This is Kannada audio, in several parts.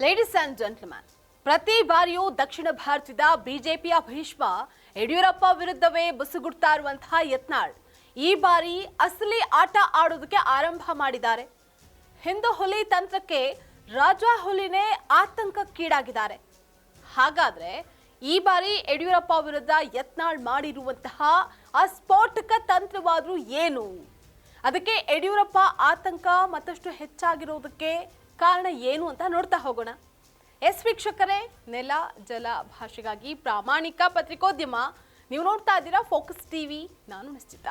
ಲೇಡೀಸ್ ಅಂಡ್ ಜೆಂಟಲ್ಮನ್, ಪ್ರತಿ ಬಾರಿಯೂ ದಕ್ಷಿಣ ಭಾರತದ ಬಿಜೆಪಿಯ ಭೀಷ್ಮ ಯಡಿಯೂರಪ್ಪ ವಿರುದ್ಧವೇ ಬುಸುಗುಡ್ತಾ ಇರುವಂತಹ ಯತ್ನಾಳ್ ಈ ಬಾರಿ ಅಸಲಿ ಆಟ ಆಡೋದಕ್ಕೆ ಆರಂಭ ಮಾಡಿದ್ದಾರೆ. ಹಿಂದೂ ಹುಲಿ ತಂತ್ರಕ್ಕೆ ರಾಜ ಹುಲಿನೇ ಆತಂಕಕ್ಕೀಡಾಗಿದ್ದಾರೆ. ಹಾಗಾದ್ರೆ ಈ ಬಾರಿ ಯಡಿಯೂರಪ್ಪ ವಿರುದ್ಧ ಯತ್ನಾಳ್ ಮಾಡಿರುವಂತಹ ಆ ಸ್ಫೋಟಕ ತಂತ್ರವಾದ್ರೂ ಏನು? ಅದಕ್ಕೆ ಯಡಿಯೂರಪ್ಪ ಆತಂಕ ಮತ್ತಷ್ಟು ಹೆಚ್ಚಾಗಿರೋದಕ್ಕೆ ಕಾರಣ ಏನು ಅಂತ ನೋಡ್ತಾ ಹೋಗೋಣ. ವೀಕ್ಷಕರೇ, ನೆಲ ಜಲ ಭಾಷೆಗಾಗಿ ಪ್ರಾಮಾಣಿಕ ಪತ್ರಿಕೋದ್ಯಮ. ನೀವು ನೋಡ್ತಾ ಇದ್ದೀರಾ ಫೋಕಸ್ ಟಿವಿ. ನಾನು ನಿಶ್ಚಿತ.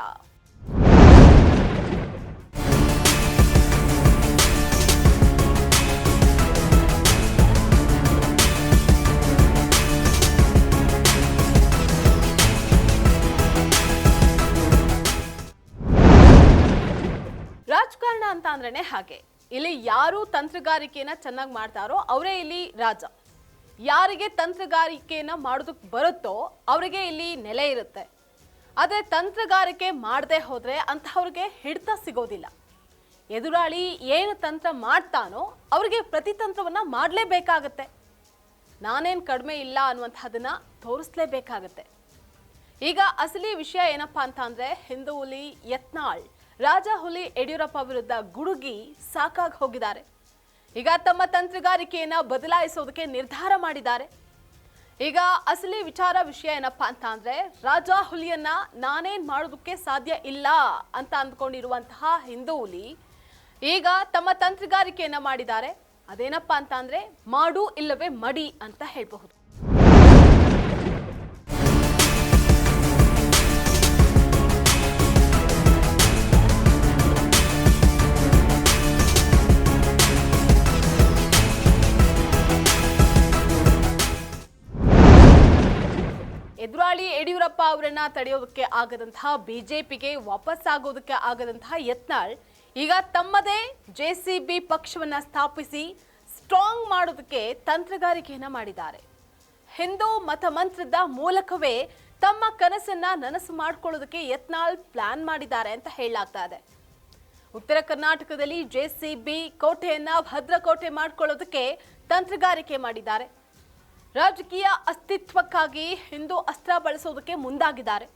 ರಾಜಕಾರಣ ಅಂತ ಅಂದ್ರೇನೆ ಹಾಗೆ. ಇಲ್ಲಿ ಯಾರು ತಂತ್ರಗಾರಿಕೆಯನ್ನ ಚೆನ್ನಾಗಿ ಮಾಡ್ತಾರೋ ಅವರೇ ಇಲ್ಲಿ ರಾಜ. ಯಾರಿಗೆ ತಂತ್ರಗಾರಿಕೆಯನ್ನ ಮಾಡೋದಕ್ಕೆ ಬರುತ್ತೋ ಅವರಿಗೆ ಇಲ್ಲಿ ನೆಲೆ ಇರುತ್ತೆ. ಆದರೆ ತಂತ್ರಗಾರಿಕೆ ಮಾಡದೆ ಹೋದ್ರೆ ಅಂತಹವ್ರಿಗೆ ಹಿಡಿತ ಸಿಗೋದಿಲ್ಲ. ಎದುರಾಳಿ ಏನು ತಂತ್ರ ಮಾಡ್ತಾನೋ ಅವ್ರಿಗೆ ಪ್ರತಿತಂತ್ರವನ್ನ ಮಾಡಲೇಬೇಕಾಗತ್ತೆ. ನಾನೇನು ಕಡಿಮೆ ಇಲ್ಲ ಅನ್ನುವಂಥದ್ದನ್ನ ತೋರಿಸ್ಲೇಬೇಕಾಗತ್ತೆ. ಈಗ ಅಸಲಿ ವಿಷಯ ಏನಪ್ಪಾ ಅಂತ ಅಂದ್ರೆ, ಹಿಂದೂ ಹುಲಿ ಯತ್ನಾಳ್ ರಾಜ ಹುಲಿ ಯಡಿಯೂರಪ್ಪ ವಿರುದ್ಧ ಗುಡುಗಿ ಸಾಕಾಗಿ ಹೋಗಿದ್ದಾರೆ. ಈಗ ತಮ್ಮ ತಂತ್ರಗಾರಿಕೆಯನ್ನ ಬದಲಾಯಿಸೋದಕ್ಕೆ ನಿರ್ಧಾರ ಮಾಡಿದ್ದಾರೆ. ಈಗ ಅಸಲಿ ವಿಷಯ ಏನಪ್ಪಾ ಅಂತ ಅಂದ್ರೆ, ರಾಜ ಹುಲಿಯನ್ನ ನಾನೇನ್ ಮಾಡೋದಕ್ಕೆ ಸಾಧ್ಯ ಇಲ್ಲ ಅಂತ ಅಂದ್ಕೊಂಡಿರುವಂತಹ ಹಿಂದೂ ಹುಲಿ ಈಗ ತಮ್ಮ ತಂತ್ರಗಾರಿಕೆಯನ್ನ ಮಾಡಿದ್ದಾರೆ. ಅದೇನಪ್ಪಾ ಅಂತ ಅಂದ್ರೆ, ಮಾಡು ಇಲ್ಲವೇ ಮಡಿ ಅಂತ ಹೇಳಬಹುದು. ಎದುರಾಳಿ ಯಡಿಯೂರಪ್ಪ ಅವರನ್ನ ತಡೆಯೋದಕ್ಕೆ ಆಗದಂತಹ, ಬಿಜೆಪಿಗೆ ವಾಪಸ್ ಆಗೋದಕ್ಕೆ ಆಗದಂತಹ ಯತ್ನಾಳ್ ಈಗ ತಮ್ಮದೇ ಜೆಸಿಬಿ ಪಕ್ಷವನ್ನ ಸ್ಥಾಪಿಸಿ ಸ್ಟ್ರಾಂಗ್ ಮಾಡೋದಕ್ಕೆ ತಂತ್ರಗಾರಿಕೆಯನ್ನ ಮಾಡಿದ್ದಾರೆ. ಹಿಂದೂ ಮತಮಂತ್ರದ ಮೂಲಕವೇ ತಮ್ಮ ಕನಸನ್ನ ನನಸು ಮಾಡಿಕೊಳ್ಳೋದಕ್ಕೆ ಯತ್ನಾಳ್ ಪ್ಲಾನ್ ಮಾಡಿದ್ದಾರೆ ಅಂತ ಹೇಳಲಾಗ್ತಾ ಇದೆ. ಉತ್ತರ ಕರ್ನಾಟಕದಲ್ಲಿ ಜೆಸಿಬಿ ಕೋಟೆಯನ್ನ ಭದ್ರಕೋಟೆ ಮಾಡಿಕೊಳ್ಳೋದಕ್ಕೆ ತಂತ್ರಗಾರಿಕೆ ಮಾಡಿದ್ದಾರೆ. ರಾಜಕೀಯ ಅಸ್ತಿತ್ವಕ್ಕಾಗಿ ಹಿಂದೂ ಅಸ್ತ್ರ ಬಳಸೋದಕ್ಕೆ ಮುಂದಾಗಿದ್ದಾರೆ.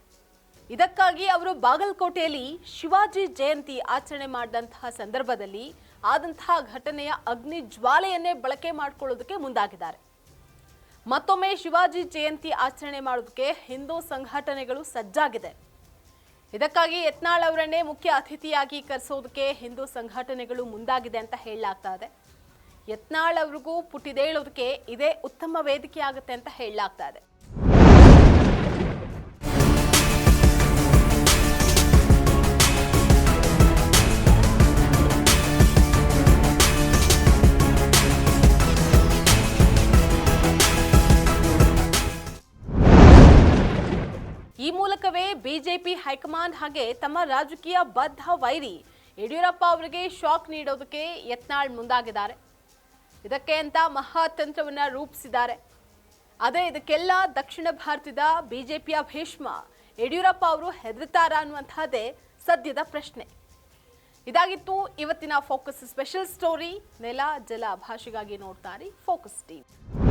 ಇದಕ್ಕಾಗಿ ಅವರು ಬಾಗಲಕೋಟೆಯಲ್ಲಿ ಶಿವಾಜಿ ಜಯಂತಿ ಆಚರಣೆ ಮಾಡಿದಂತಹ ಸಂದರ್ಭದಲ್ಲಿ ಆದಂತಹ ಘಟನೆಯ ಅಗ್ನಿ ಜ್ವಾಲೆಯನ್ನೇ ಬಳಕೆ ಮಾಡಿಕೊಳ್ಳೋದಕ್ಕೆ ಮುಂದಾಗಿದ್ದಾರೆ. ಮತ್ತೊಮ್ಮೆ ಶಿವಾಜಿ ಜಯಂತಿ ಆಚರಣೆ ಮಾಡೋದಕ್ಕೆ ಹಿಂದೂ ಸಂಘಟನೆಗಳು ಸಜ್ಜಾಗಿದೆ. ಇದಕ್ಕಾಗಿ ಯತ್ನಾಳ್ ಅವರನ್ನೇ ಮುಖ್ಯ ಅತಿಥಿಯಾಗಿ ಕರೆಸೋದಕ್ಕೆ ಹಿಂದೂ ಸಂಘಟನೆಗಳು ಮುಂದಾಗಿದೆ ಅಂತ ಹೇಳಲಾಗ್ತಾ ಇದೆ. ಯತ್ನಾಳ್ ಅವ್ರಿಗೂ ಪುಟಿದೇಳೋದಕ್ಕೆ ಇದೇ ಉತ್ತಮ ವೇದಿಕೆ ಆಗುತ್ತೆ ಅಂತ ಹೇಳಲಾಗ್ತಾ ಇದೆ. ಈ ಮೂಲಕವೇ ಬಿಜೆಪಿ ಹೈಕಮಾಂಡ್ ಹಾಗೆ ತಮ್ಮ ರಾಜಕೀಯ ಬದ್ಧ ವೈರಿ ಯಡಿಯೂರಪ್ಪ ಅವರಿಗೆ ಶಾಕ್ ನೀಡೋದಕ್ಕೆ ಯತ್ನಾಳ್ ಮುಂದಾಗಿದ್ದಾರೆ. ಇದಕ್ಕೆ ಅಂತ ಮಹಾತಂತ್ರವನ್ನ ರೂಪಿಸಿದ್ದಾರೆ. ಅದೇ ಇದಕ್ಕೆಲ್ಲ ದಕ್ಷಿಣ ಭಾರತದ ಬಿಜೆಪಿಯ ಭೀಷ್ಮ ಯಡಿಯೂರಪ್ಪ ಅವರು ಹೆದರುತ್ತಾರ ಅನ್ನುವಂತಹದ್ದೇ ಸದ್ಯದ ಪ್ರಶ್ನೆ. ಇದಾಗಿತ್ತು ಇವತ್ತಿನ ಫೋಕಸ್ ಸ್ಪೆಷಲ್ ಸ್ಟೋರಿ. ನೆಲ ಜಲ ಭಾಷೆಗಾಗಿ ನೋಡ್ತಾರೆ ಫೋಕಸ್ ಟಿವಿ.